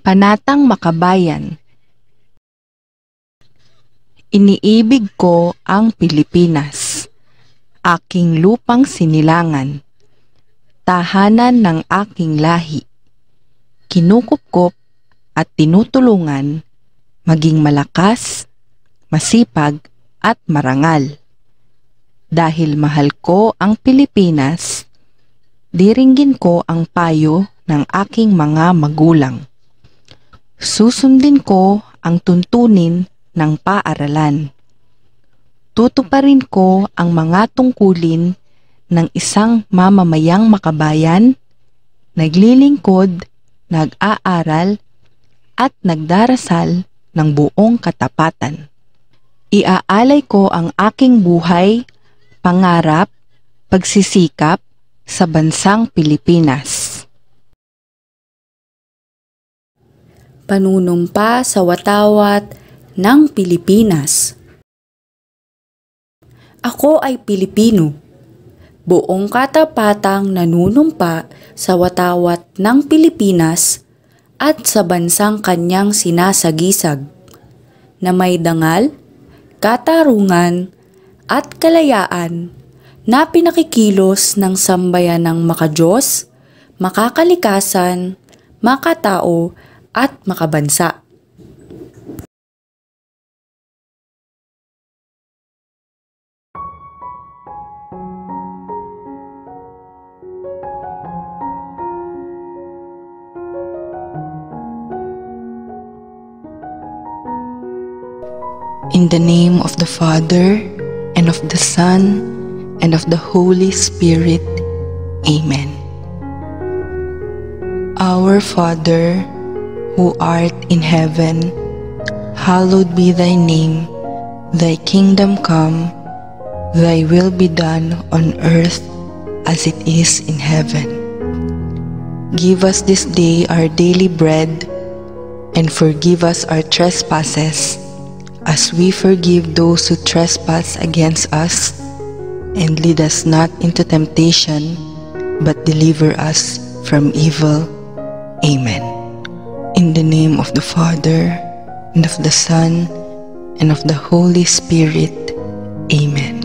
Panatang Makabayan. Iniibig ko ang Pilipinas, aking lupang sinilangan, tahanan ng aking lahi. Kinukupkop at tinutulungan maging malakas, masipag at marangal. Dahil mahal ko ang Pilipinas, diringgin ko ang payo ng aking mga magulang. Susundin ko ang tuntunin ng paaralan. Tutuparin ko ang mga tungkulin ng isang mamamayang makabayan, naglilingkod, nag-aaral, at nagdarasal ng buong katapatan. Iaalay ko ang aking buhay, pangarap, pagsisikap sa bansang Pilipinas. Panunumpa sa watawat ng Pilipinas. Ako ay Pilipino, buong katapatang nanunumpa sa watawat ng Pilipinas at sa bansang kanyang sinasagisag, na may dangal, katarungan at kalayaan na pinakikilos ng sambayanang makadiyos, makakalikasan, makatao at makabansa. In the name of the Father, and of the Son, and of the Holy Spirit. Amen. Our Father, who art in heaven, hallowed be thy name. Thy kingdom come, thy will be done on earth as it is in heaven. Give us this day our daily bread, and forgive us our trespasses, as we forgive those who trespass against us. And lead us not into temptation, but deliver us from evil. Amen. In the name of the Father, and of the Son, and of the Holy Spirit. Amen.